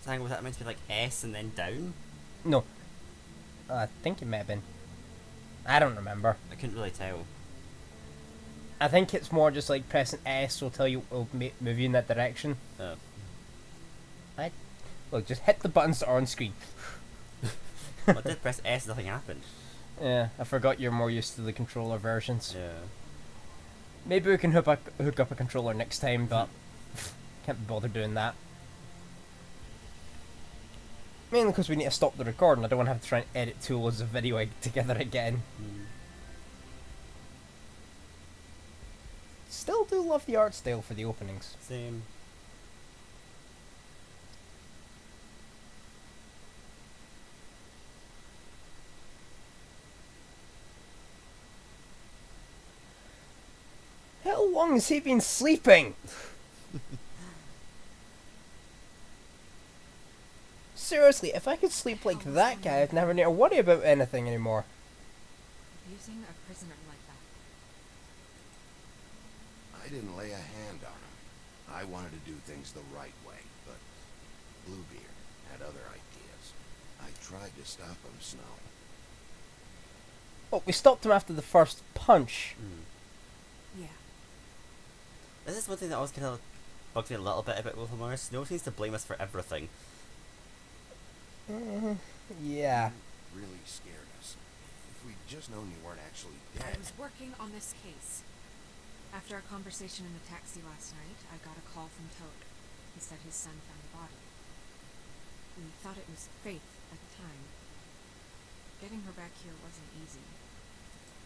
Hang was that meant to be like S and then down? No, I think it may have been. I don't remember. I couldn't really tell. I think it's more just like pressing S will tell you will move you in that direction. Uh, Look, just hit the buttons that are on screen. I did press S, nothing happened. Yeah, I forgot you're more used to the controller versions. Yeah. Maybe we can hook up a controller next time, but can't be bothered doing that. Mainly because we need to stop the recording. I don't want to have to try and edit 2 loads of video together again. Mm. Still do love the art style for the openings. Same. How long has he been sleeping? Seriously, if I could sleep like that guy, I'd never need to worry about anything anymore. Abusing a prisoner like that. I didn't lay a hand on him. I wanted to do things the right way, but Bluebeard had other ideas. I tried to stop him, Snow. Oh, we stopped him after the first punch. Mm. Yeah. This is one thing that always kind of bugs me a little bit about Wilhelmina. Snow seems to blame us for everything. Yeah. You really scared us. If we'd just known you weren't actually I dead. was working on this case. After our conversation in the taxi last night, I got a call from Toad. He said his son found a body. We thought it was Faith at the time. Getting her back here wasn't easy.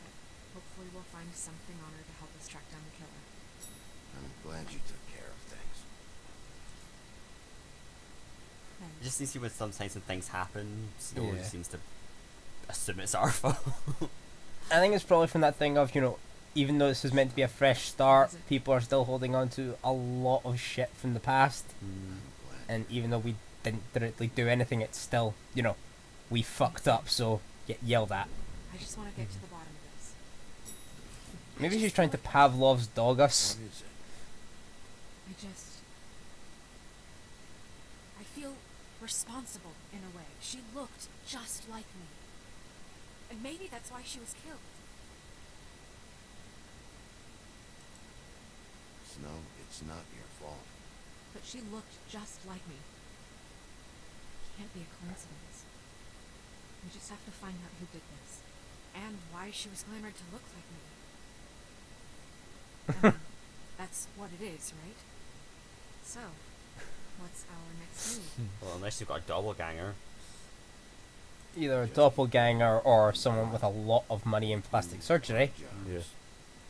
But hopefully we'll find something on her to help us track down the killer. I'm glad you took care of things. It just seems to be when sometimes when things happen, Snow Yeah. just seems to assume it's our fault. I think it's probably from that thing of, even though this is meant to be a fresh start, Is it? people are still holding on to a lot of shit from the past. Mm. I'm glad. And even though we didn't directly do anything, it's still, we fucked up, so get yelled at. I just want to get to the bottom of this. Maybe she's trying to Pavlov's dog us. What is it? I feel responsible in a way. She looked just like me. And maybe that's why she was killed. Snow, it's not your fault. But she looked just like me. It can't be a coincidence. We just have to find out who did this. And why she was glamored to look like me. I mean, that's what it is, right? So, what's our next move? Well, unless you've got a doppelganger. Either a doppelganger or someone with a lot of money in plastic surgery. Jobs.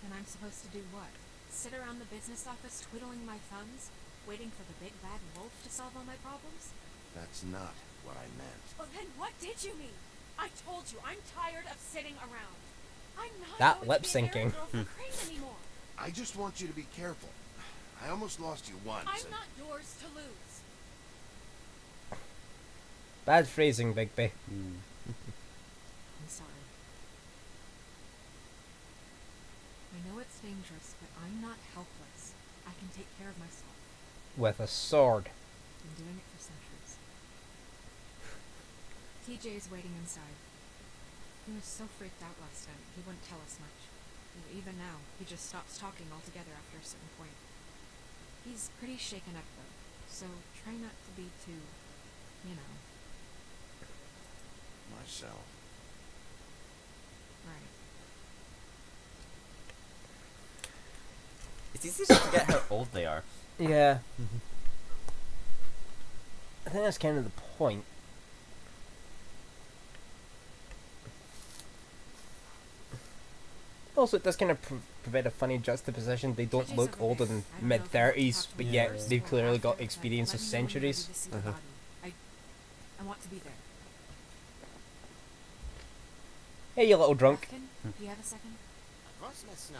And I'm supposed to do what? Sit around the business office twiddling my thumbs, waiting for the big bad wolf to solve all my problems? That's not what I meant. Well, then what did you mean? I told you, I'm tired of sitting around. I'm not That going lip to be an errand syncing. girl for Crane anymore. I just want you to be careful. I almost lost you once. I'm and not yours to lose. Bad phrasing, Bigby. Mm. I'm sorry. I know it's dangerous, but I'm not helpless. I can take care of myself. With a sword. Been doing it for centuries. TJ's waiting inside. He was so freaked out last night, he wouldn't tell us much. Even now, he just stops talking altogether after a certain point. He's pretty shaken up though, so try not to be too, myself. right. It's easy to forget how old they are. Yeah. I think that's kind of the point. Also, it does kind of provide a funny juxtaposition. They don't TJ's look over older there. than I don't know if you want to mid-30s, talk to but me yet first they've or clearly got after, experience but of let me know when you're ready centuries. to see the body. I want to be there. Hey, you little drunk. Afton, do you have a second? Of course, Miss Snow.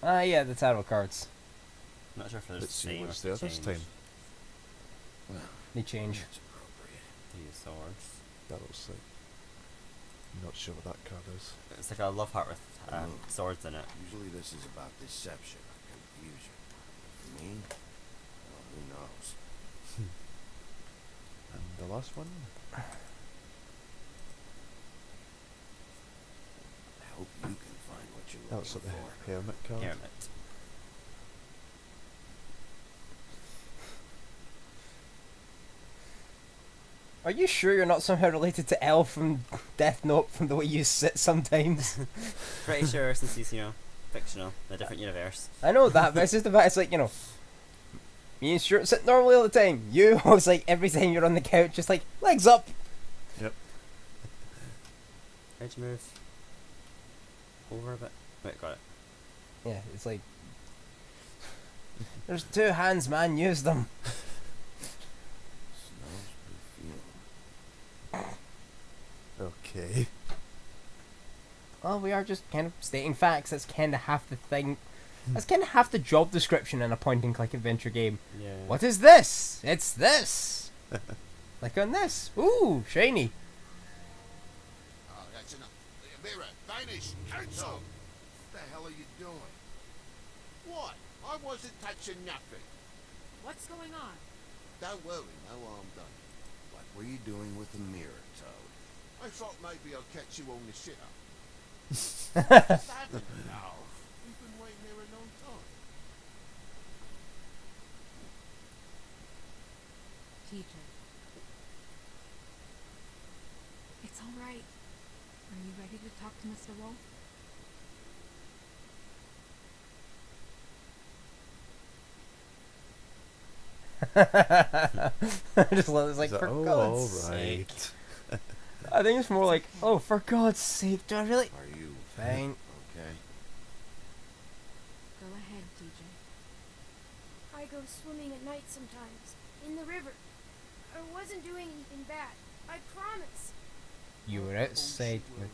Ah, yeah, the tarot cards. I'm not sure if they're the Let's see same or what's if there they this change. time. Well, They change. that's appropriate. They use swords. That looks like... I'm not sure what that card is. It's like a love heart with swords in it. Usually this is about deception or confusion. For me, well, who knows? And the last one? I hope you can find what you're That's looking at for. the hermit card. Hermit. Are you sure you're not somehow related to Elle from Death Note from the way you sit sometimes? Pretty sure since he's, fictional, in a different universe. I know that, but it's just about, it's like, me and Stuart sit normally all the time. You always, like, every time you're on the couch, just like, legs up. Yep. How'd you move? Over a bit. Wait, got it. Yeah, it's like, there's 2 hands, man, use them. Smells perfume. Okay. Well, we are just kind of stating facts. That's kind of half the thing. That's kind of half the job description in a point-and-click adventure game. Yeah. What is this? It's this. Like on this. Ooh, shiny. Oh, that's enough. Vera, vanish! Cancel! What the hell are you doing? What? I wasn't touching nothing. What's going on? Don't worry, no harm done. What were you doing with the mirror, Toad? I thought maybe I'd catch you on the shitter. What's happening now? We've been waiting here a long time. Teacher. It's all right. Are you ready to talk to Mr. Wolf? I just love this, like, for oh, God's sake. alright. I think it's more like, oh, for God's sake, do I really? Are you Fine. okay? Go ahead, TJ. I go swimming at night sometimes, in the river. I wasn't doing anything bad. I promise. You were outside with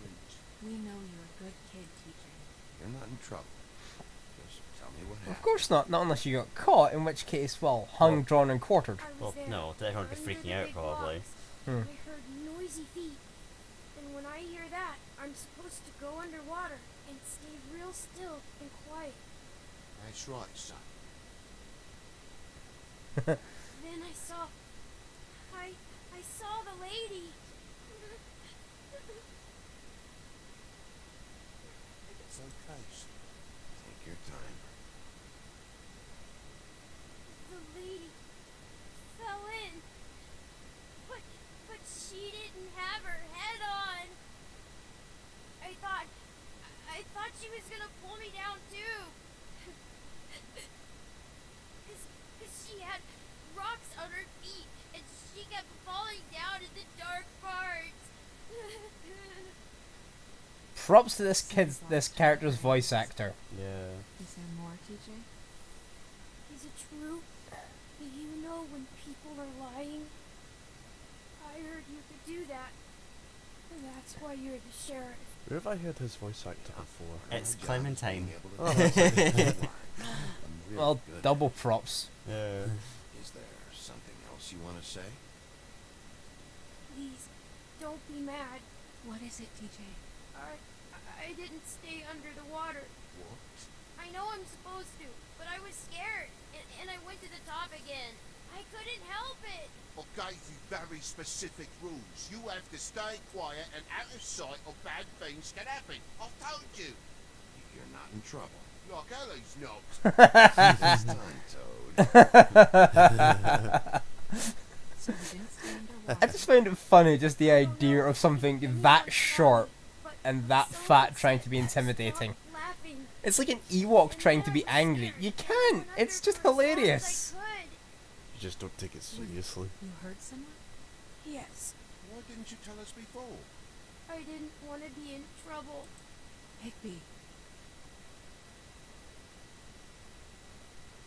We know you're a good kid, TJ. You're not in trouble. Just tell me what happened. Of course not unless you got caught, in which case, well, hung, drawn, and quartered. I was Well, there. no, everyone would be under freaking the out, big probably. logs. Hmm. I heard noisy feet. And when I hear that, I'm supposed to go underwater and stay real still and quiet. That's right, son. Then I saw the lady. It's okay, son. Take your time. The lady fell in. But she didn't have her head on. I thought she was gonna pull me down too. Cause she had rocks on her feet and she kept falling down in the dark parts. Props to this character's voice actor. Yeah. Is there more, TJ? Is it true? Do you know when people are lying? I heard you could do that. And that's why you're the sheriff. Where have I heard his voice actor before? It's My job climbing is being time. able to Oh, tell that's you it. what you want. I'm really Well, good at double it. props. Yeah. Is there something else you want to say? Please, don't be mad. What is it, TJ? I didn't stay under the water. What? I know I'm supposed to, but I was scared, and I went to the top again. I couldn't help it. I gave you very specific rules. You have to stay quiet and out of sight or bad things can happen. I've told you. You're not in trouble. Like Ellie's not. It's time, Toad. So we didn't stay underwater. I just found it funny, just the idea of something that short But and that so fat trying to upset, be I intimidating. stopped laughing. It's like an Ewok trying to be angry. You can't. It's just hilarious. You just don't take it seriously. You hurt someone? Yes, Why didn't you tell us before? I didn't want to be in trouble. Higby,